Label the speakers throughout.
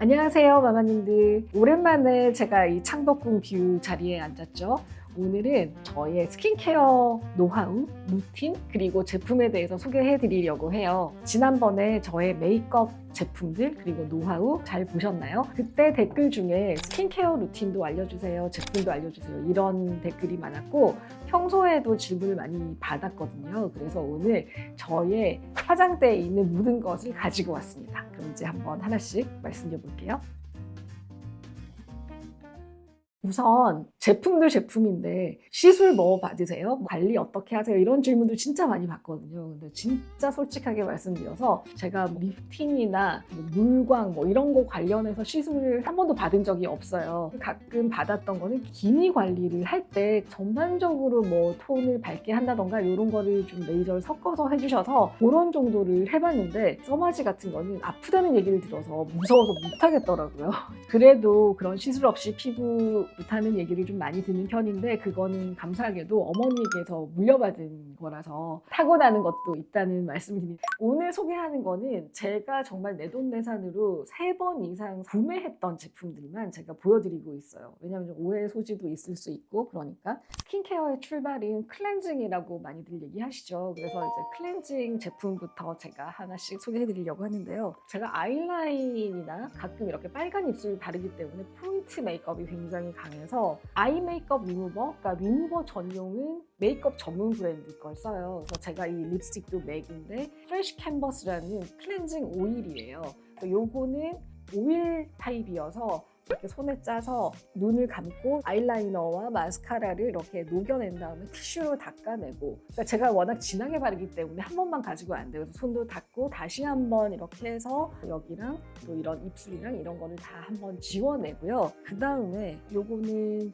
Speaker 1: 안녕하세요, 마마님들. 오랜만에 제가 이 창덕궁 뷰 자리에 앉았죠. 오늘은 저의 스킨케어 노하우, 루틴, 그리고 제품에 대해서 소개해 드리려고 해요. 지난번에 저의 메이크업 제품들 그리고 노하우 잘 보셨나요? 그때 댓글 중에 스킨케어 루틴도 알려주세요, 제품도 알려주세요 이런 댓글이 많았고 평소에도 질문을 많이 받았거든요. 그래서 오늘 저의 화장대에 있는 모든 것을 가지고 왔습니다. 그럼 이제 한번 하나씩 말씀드려 볼게요. 우선 제품들 제품인데 시술 뭐 받으세요? 관리 어떻게 하세요? 이런 질문도 진짜 많이 받거든요. 근데 진짜 솔직하게 말씀드려서 제가 리프팅이나 물광 이런 거 관련해서 시술을 한 번도 받은 적이 없어요. 가끔 받았던 거는 기미 관리를 할 때 전반적으로 톤을 밝게 한다던가 이런 거를 좀 레이저를 섞어서 해주셔서 그런 정도를 해봤는데 써마지 같은 거는 아프다는 얘기를 들어서 무서워서 못하겠더라고요. 그래도 그런 시술 없이 피부 못하는 얘기를 좀 많이 듣는 편인데 그거는 감사하게도 어머니에게서 물려받은 거라서 타고나는 것도 있다는 말씀을 드립니다. 오늘 소개하는 거는 제가 정말 내돈내산으로 3번 이상 구매했던 제품들만 제가 보여드리고 있어요. 왜냐하면 오해 소지도 있을 수 있고 그러니까 스킨케어의 출발은 클렌징이라고 많이들 얘기하시죠. 그래서 이제 클렌징 제품부터 제가 하나씩 소개해드리려고 하는데요. 제가 아이라인이나 가끔 이렇게 빨간 입술 바르기 때문에 포인트 메이크업이 굉장히 강해서 아이 메이크업 리무버, 그러니까 리무버 전용은 메이크업 전문 브랜드 걸 써요. 그래서 제가 이 립스틱도 맥인데 프레쉬 캔버스라는 클렌징 오일이에요. 요거는 오일 타입이어서 이렇게 손에 짜서 눈을 감고 아이라이너와 마스카라를 이렇게 녹여낸 다음에 티슈로 닦아내고, 그러니까 제가 워낙 진하게 바르기 때문에 한 번만 가지고 안 돼요. 그래서 손도 닦고 다시 한번 이렇게 해서 여기랑 또 이런 입술이랑 이런 거를 다 한번 지워내고요. 그 다음에 요거는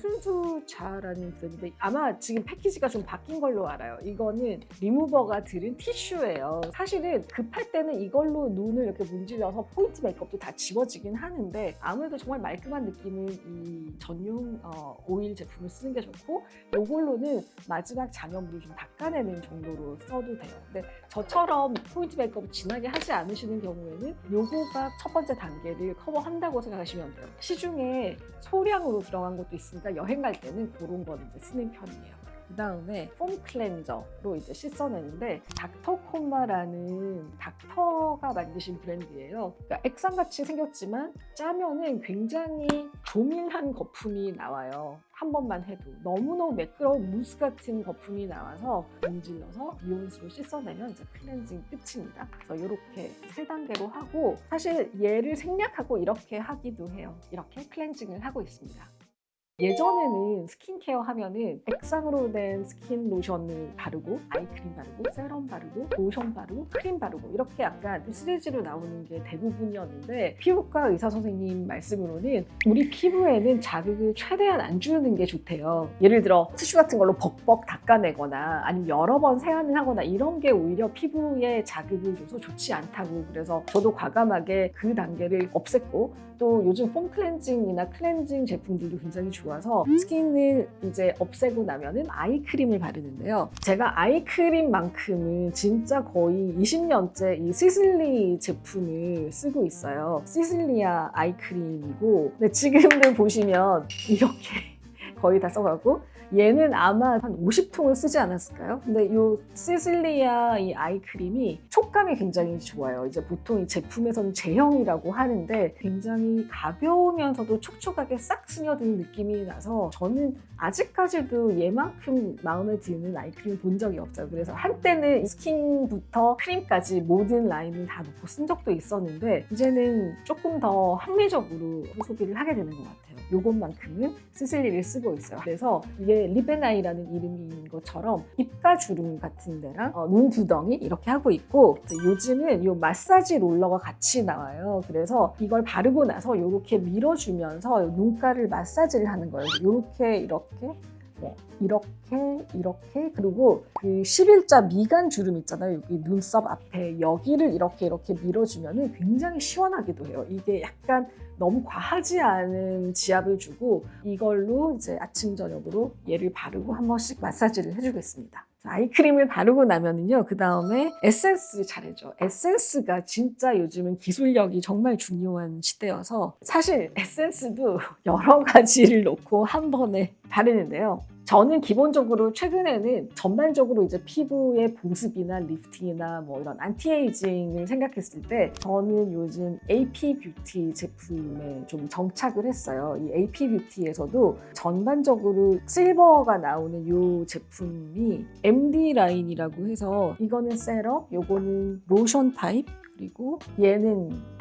Speaker 1: 순수자라는 브랜드인데 아마 지금 패키지가 좀 바뀐 걸로 알아요. 이거는 리무버가 들은 티슈예요. 사실은 급할 때는 이걸로 눈을 이렇게 문질러서 포인트 메이크업도 다 지워지긴 하는데 아무래도 정말 말끔한 느낌은 이 전용 오일 제품을 쓰는 게 좋고 이걸로는 마지막 장염물을 좀 닦아내는 정도로 써도 돼요. 근데 저처럼 포인트 메이크업을 진하게 하지 않으시는 경우에는 요거가 첫 번째 단계를 커버한다고 생각하시면 돼요. 시중에 소량으로 들어간 것도 있으니까 여행 갈 때는 그런 거를 이제 쓰는 편이에요. 그 다음에 폼 클렌저로 이제 씻어내는데 닥터콤마라는 닥터가 만드신 브랜드예요. 그러니까 액상같이 생겼지만 짜면은 굉장히 조밀한 거품이 나와요. 한 번만 해도 너무너무 매끄러운 무스 같은 거품이 나와서 문질러서 미온수로 씻어내면 이제 클렌징 끝입니다. 그래서 이렇게 3단계로 하고 사실 얘를 생략하고 이렇게 하기도 해요. 이렇게 클렌징을 하고 있습니다. 예전에는 스킨케어 하면은 액상으로 된 스킨 로션을 바르고 아이크림 바르고 세럼 바르고 로션 바르고 크림 바르고 이렇게 약간 시리즈로 나오는 게 대부분이었는데 피부과 의사 선생님 말씀으로는 우리 피부에는 자극을 최대한 안 주는 게 좋대요. 예를 들어 티슈 같은 걸로 벅벅 닦아내거나 아니면 여러 번 세안을 하거나 이런 게 오히려 피부에 자극을 줘서 좋지 않다고. 그래서 저도 과감하게 그 단계를 없앴고 또 요즘 폼 클렌징이나 클렌징 제품들도 굉장히 좋아서 스킨을 이제 없애고 나면은 아이크림을 바르는데요. 제가 아이크림만큼은 진짜 거의 20년째 이 시슬리 제품을 쓰고 있어요. 시슬리아 아이크림이고 근데 지금들 보시면 이렇게 거의 다 써가고 얘는 아마 한 50통을 쓰지 않았을까요? 근데 이 시슬리아 이 아이크림이 촉감이 굉장히 좋아요. 이제 보통 이 제품에서는 제형이라고 하는데 굉장히 가벼우면서도 촉촉하게 싹 스며드는 느낌이 나서 저는 아직까지도 얘만큼 마음에 드는 아이크림 본 적이 없어요. 그래서 한때는 스킨부터 크림까지 모든 라인을 다 놓고 쓴 적도 있었는데 이제는 조금 더 합리적으로 소비를 하게 되는 것 같아요. 요것만큼은 시슬리를 쓰고 있어요. 그래서 이게 립앤아이라는 이름인 것처럼 입가 주름 같은 데랑 눈두덩이 이렇게 하고 있고 요즘은 이 마사지 롤러가 같이 나와요. 그래서 이걸 바르고 나서 이렇게 밀어주면서 눈가를 마사지를 하는 거예요. 이렇게 그리고 그 11자 미간 주름 있잖아요. 여기 눈썹 앞에 여기를 이렇게 밀어주면 굉장히 시원하기도 해요. 이게 약간 너무 과하지 않은 지압을 주고 이걸로 이제 아침 저녁으로 얘를 바르고 한 번씩 마사지를 해주겠습니다. 아이크림을 바르고 나면은요, 그 다음에 에센스 잘해줘. 에센스가 진짜 요즘은 기술력이 정말 중요한 시대여서 사실 에센스도 여러 가지를 놓고 한 번에 바르는데요. 저는 기본적으로 최근에는 전반적으로 이제 피부의 보습이나 리프팅이나 뭐 이런 안티에이징을 생각했을 때 저는 요즘 AP 뷰티 제품에 좀 정착을 했어요. 이 AP 뷰티에서도 전반적으로 실버가 나오는 이 제품이 MD 라인이라고 해서 이거는 세럼, 요거는 로션 타입, 그리고 얘는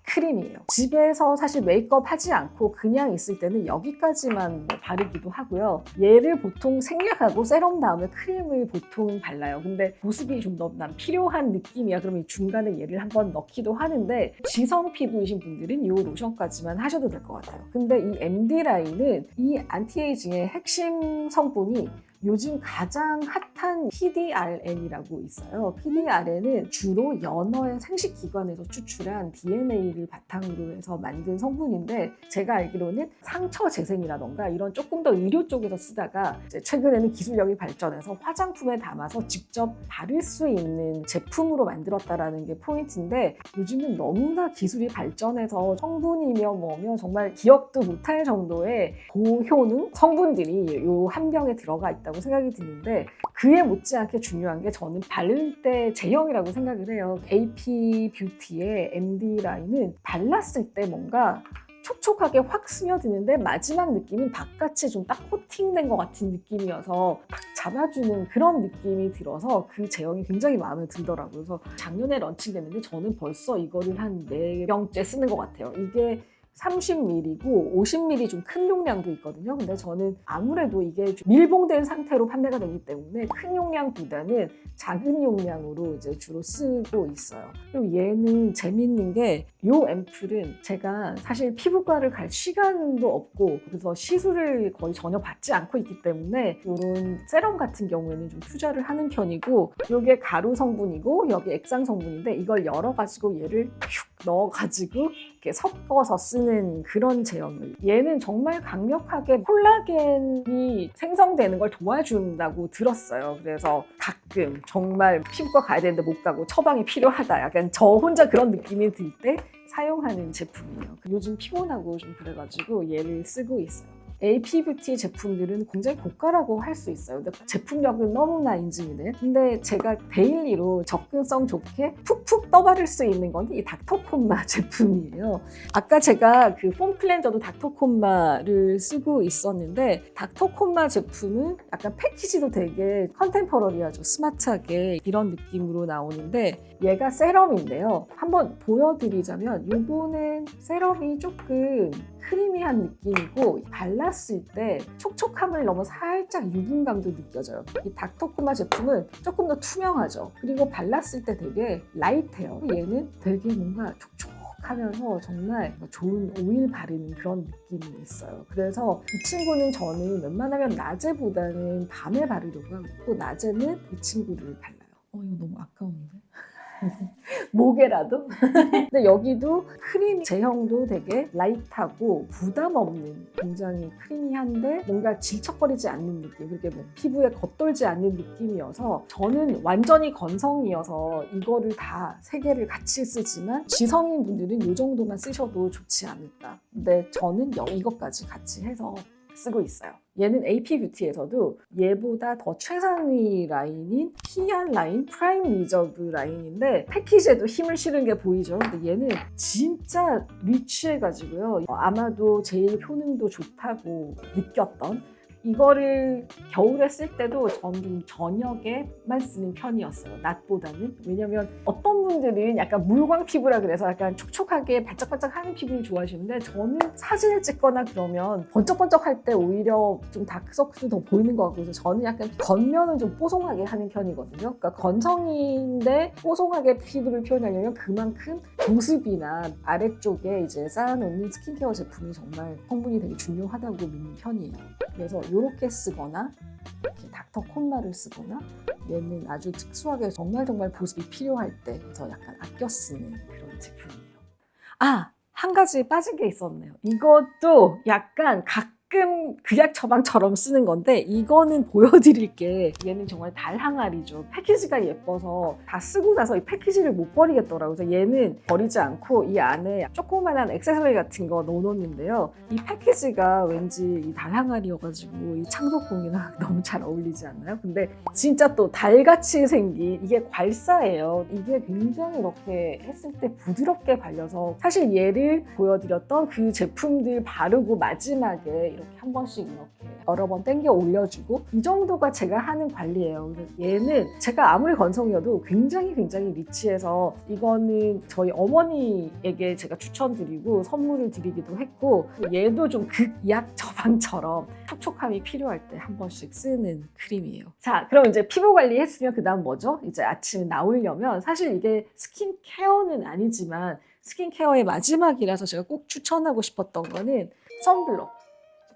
Speaker 1: 크림이에요. 집에서 사실 메이크업 하지 않고 그냥 있을 때는 여기까지만 바르기도 하고요. 얘를 보통 생략하고 세럼 다음에 크림을 보통 발라요. 근데 보습이 좀 더 난 필요한 느낌이야. 그러면 중간에 얘를 한번 넣기도 하는데 지성 피부이신 분들은 이 로션까지만 하셔도 될 것 같아요. 근데 이 MD 라인은 이 안티에이징의 핵심 성분이 요즘 가장 핫한 PDRN이라고 있어요. PDRN은 주로 연어의 생식기관에서 추출한 DNA를 바탕으로 해서 만든 성분인데 제가 알기로는 상처 재생이라던가 이런 조금 더 의료 쪽에서 쓰다가 이제 최근에는 기술력이 발전해서 화장품에 담아서 직접 바를 수 있는 제품으로 만들었다라는 게 포인트인데 요즘은 너무나 기술이 발전해서 성분이며 뭐며 정말 기억도 못할 정도의 고효능 성분들이 요 한 병에 들어가 있다고 생각이 드는데 그에 못지않게 중요한 게 저는 바를 때 제형이라고 생각을 해요. AP 뷰티의 MD 라인은 발랐을 때 뭔가 촉촉하게 확 스며드는데 마지막 느낌은 바깥이 좀 딱 코팅된 것 같은 느낌이어서 딱 잡아주는 그런 느낌이 들어서 그 제형이 굉장히 마음에 들더라고요. 그래서 작년에 런칭됐는데 저는 벌써 이거를 한 4병째 쓰는 것 같아요. 이게 30ml고 50ml 좀 큰 용량도 있거든요. 근데 저는 아무래도 이게 좀 밀봉된 상태로 판매가 되기 때문에 큰 용량보다는 작은 용량으로 이제 주로 쓰고 있어요. 그리고 얘는 재밌는 게 이 앰플은 제가 사실 피부과를 갈 시간도 없고 그래서 시술을 거의 전혀 받지 않고 있기 때문에 이런 세럼 같은 경우에는 좀 투자를 하는 편이고 이게 가루 성분이고 여기 액상 성분인데 이걸 열어가지고 얘를 휙 넣어가지고 이렇게 섞어서 쓰는 그런 제형이에요. 얘는 정말 강력하게 콜라겐이 생성되는 걸 도와준다고 들었어요. 그래서 가끔 정말 피부과 가야 되는데 못 가고 처방이 필요하다. 약간 저 혼자 그런 느낌이 들 때 사용하는 제품이에요. 요즘 피곤하고 좀 그래가지고 얘를 쓰고 있어요. AP 뷰티 제품들은 굉장히 고가라고 할 수 있어요. 근데 제품력은 너무나 인증이 돼. 근데 제가 데일리로 접근성 좋게 푹푹 떠바를 수 있는 건 이 닥터콤마 제품이에요. 아까 제가 그 폼 클렌저도 닥터콤마를 쓰고 있었는데 닥터콤마 제품은 약간 패키지도 되게 컨템퍼러리하죠. 스마트하게 이런 느낌으로 나오는데 얘가 세럼인데요. 한번 보여드리자면 요거는 세럼이 조금 크리미한 느낌이고 발랐을 때 촉촉함을 넘어 살짝 유분감도 느껴져요. 이 닥터코마 제품은 조금 더 투명하죠. 그리고 발랐을 때 되게 라이트해요. 얘는 되게 뭔가 촉촉하면서 정말 좋은 오일 바르는 그런 느낌이 있어요. 그래서 이 친구는 저는 웬만하면 낮에보다는 밤에 바르려고 하고 낮에는 이 친구를 발라요. 이거 너무 아까운데? 목에라도? 근데 여기도 크림 제형도 되게 라이트하고 부담 없는 굉장히 크리미한데 뭔가 질척거리지 않는 느낌, 그렇게 뭐 피부에 겉돌지 않는 느낌이어서 저는 완전히 건성이어서 이거를 다 3개를 같이 쓰지만 지성인 분들은 이 정도만 쓰셔도 좋지 않을까. 근데 저는 이것까지 같이 해서 쓰고 있어요. 얘는 AP 뷰티에서도 얘보다 더 최상위 라인인 PR 라인, 프라임 리저브 라인인데 패키지에도 힘을 실은 게 보이죠. 근데 얘는 진짜 리치해가지고요. 아마도 제일 효능도 좋다고 느꼈던 이거를 겨울에 쓸 때도 저는 좀 저녁에만 쓰는 편이었어요. 낮보다는. 왜냐면 어떤 분들은 약간 물광 피부라 그래서 약간 촉촉하게 반짝반짝하는 피부를 좋아하시는데 저는 사진을 찍거나 그러면 번쩍번쩍할 때 오히려 좀 다크서클도 더 보이는 것 같고 그래서 저는 약간 겉면은 좀 뽀송하게 하는 편이거든요. 그러니까 건성인데 뽀송하게 피부를 표현하려면 그만큼 보습이나 아래쪽에 이제 쌓아놓는 스킨케어 제품이 정말 성분이 되게 중요하다고 믿는 편이에요. 그래서 이렇게 쓰거나 이렇게 닥터콤마를 쓰거나 얘는 아주 특수하게 정말 보습이 필요할 때 저 약간 아껴 쓰는 그런 제품이에요. 한 가지 빠진 게 있었네요. 이것도 약간 조금 그약 처방처럼 쓰는 건데 이거는 보여드릴게. 얘는 정말 달 항아리죠. 패키지가 예뻐서 다 쓰고 나서 이 패키지를 못 버리겠더라고요. 그래서 얘는 버리지 않고 이 안에 조그만한 액세서리 같은 거 넣어놓는데요. 이 패키지가 왠지 이 달 항아리여가지고 이 창덕궁이랑 너무 잘 어울리지 않나요? 근데 진짜 또 달같이 생긴 이게 괄사예요. 이게 굉장히 이렇게 했을 때 부드럽게 발려서 사실 얘를 보여드렸던 그 제품들 바르고 마지막에 이렇게 한 번씩 이렇게 여러 번 당겨 올려주고 이 정도가 제가 하는 관리예요. 얘는 제가 아무리 건성이어도 굉장히 리치해서 이거는 저희 어머니에게 제가 추천드리고 선물을 드리기도 했고 얘도 좀 극약 처방처럼 촉촉함이 필요할 때 한 번씩 쓰는 크림이에요. 자, 그럼 이제 피부 관리 했으면 그 다음 뭐죠? 이제 아침에 나오려면 사실 이게 스킨케어는 아니지만 스킨케어의 마지막이라서 제가 꼭 추천하고 싶었던 거는 선블록.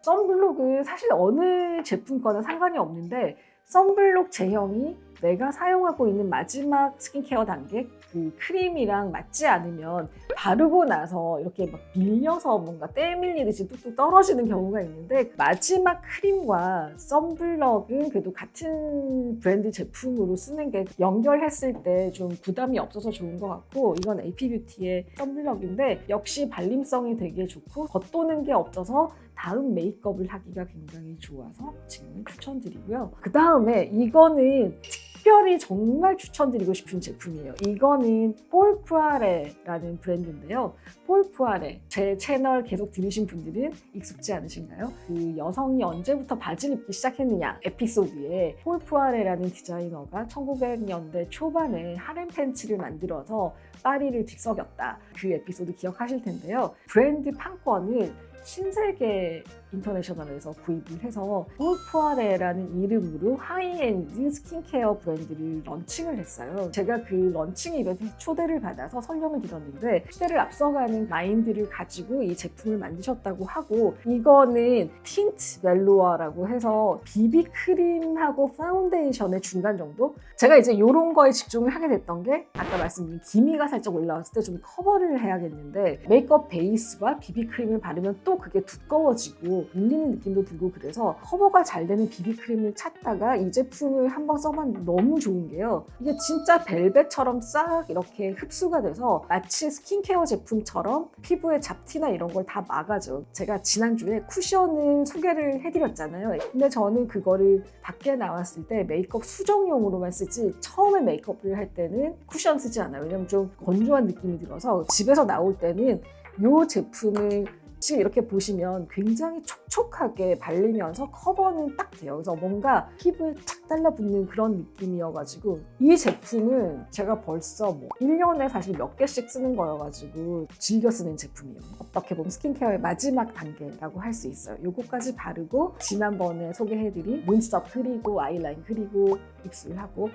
Speaker 1: 선블록은 사실 어느 제품 거나 상관이 없는데 선블록 제형이 내가 사용하고 있는 마지막 스킨케어 단계 그 크림이랑 맞지 않으면 바르고 나서 이렇게 막 밀려서 뭔가 때 밀리듯이 뚝뚝 떨어지는 경우가 있는데 마지막 크림과 선블록은 그래도 같은 브랜드 제품으로 쓰는 게 연결했을 때 좀 부담이 없어서 좋은 것 같고 이건 AP뷰티의 선블록인데 역시 발림성이 되게 좋고 겉도는 게 없어서 다음 메이크업을 하기가 굉장히 좋아서 지금 추천드리고요. 그 다음에 이거는 특별히 정말 추천드리고 싶은 제품이에요. 이거는 폴푸아레라는 브랜드인데요. 폴푸아레, 제 채널 계속 들으신 분들은 익숙지 않으신가요? 그 여성이 언제부터 바지를 입기 시작했느냐 에피소드에 폴푸아레라는 디자이너가 1900년대 초반에 하렘 팬츠를 만들어서 파리를 뒤썩였다. 그 에피소드 기억하실 텐데요. 브랜드 판권을 신세계 인터내셔널에서 구입을 해서 폴푸아레라는 이름으로 하이엔드 스킨케어 브랜드를 런칭을 했어요. 제가 그 런칭 이벤트에 초대를 받아서 설명을 드렸는데 시대를 앞서가는 마인드를 가지고 이 제품을 만드셨다고 하고 이거는 틴트 멜로아라고 해서 비비크림하고 파운데이션의 중간 정도? 제가 이제 이런 거에 집중을 하게 됐던 게 아까 말씀드린 기미가 살짝 올라왔을 때 좀 커버를 해야겠는데 메이크업 베이스와 비비크림을 바르면 또 그게 두꺼워지고 밀리는 느낌도 들고 그래서 커버가 잘 되는 비비크림을 찾다가 이 제품을 한번 써봤는데 너무 좋은 게요. 이게 진짜 벨벳처럼 싹 이렇게 흡수가 돼서 마치 스킨케어 제품처럼 피부에 잡티나 이런 걸 다 막아줘. 제가 지난주에 쿠션을 소개를 해드렸잖아요. 근데 저는 그거를 밖에 나왔을 때 메이크업 수정용으로만 쓰지 처음에 메이크업을 할 때는 쿠션 쓰지 않아요. 왜냐면 좀 건조한 느낌이 들어서 집에서 나올 때는 이 제품을 지금 이렇게 보시면 굉장히 촉촉하게 발리면서 커버는 딱 돼요. 그래서 뭔가 피부에 탁 달라붙는 그런 느낌이어가지고 이 제품은 제가 벌써 1년에 사실 몇 개씩 쓰는 거여가지고 즐겨 쓰는 제품이에요. 어떻게 보면 스킨케어의 마지막 단계라고 할 수 있어요. 요거까지 바르고 지난번에 소개해드린 눈썹 그리고 아이라인 그리고 입술하고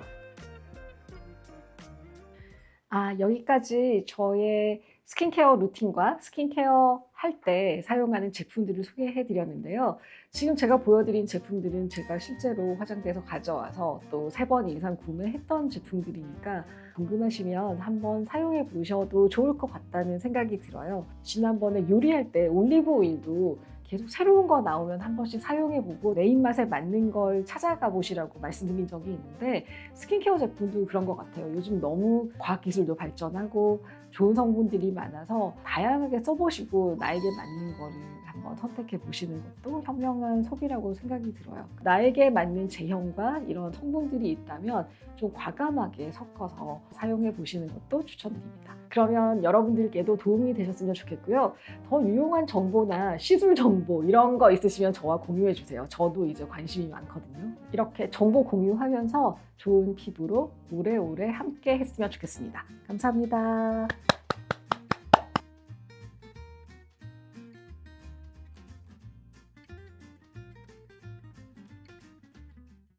Speaker 1: 여기까지 저의 스킨케어 루틴과 스킨케어 할 때 사용하는 제품들을 소개해 드렸는데요. 지금 제가 보여드린 제품들은 제가 실제로 화장대에서 가져와서 또 3번 이상 구매했던 제품들이니까 궁금하시면 한번 사용해 보셔도 좋을 것 같다는 생각이 들어요. 지난번에 요리할 때 올리브 오일도 계속 새로운 거 나오면 한 번씩 사용해보고 내 입맛에 맞는 걸 찾아가 보시라고 말씀드린 적이 있는데 스킨케어 제품도 그런 것 같아요. 요즘 너무 과학기술도 발전하고 좋은 성분들이 많아서 다양하게 써보시고 나에게 맞는 거를 한번 선택해 보시는 것도 현명한 소비라고 생각이 들어요. 나에게 맞는 제형과 이런 성분들이 있다면 좀 과감하게 섞어서 사용해 보시는 것도 추천드립니다. 그러면 여러분들께도 도움이 되셨으면 좋겠고요. 더 유용한 정보나 시술 정보 이런 거 있으시면 저와 공유해 주세요. 저도 이제 관심이 많거든요. 이렇게 정보 공유하면서 좋은 피부로 오래오래 함께 했으면 좋겠습니다. 감사합니다.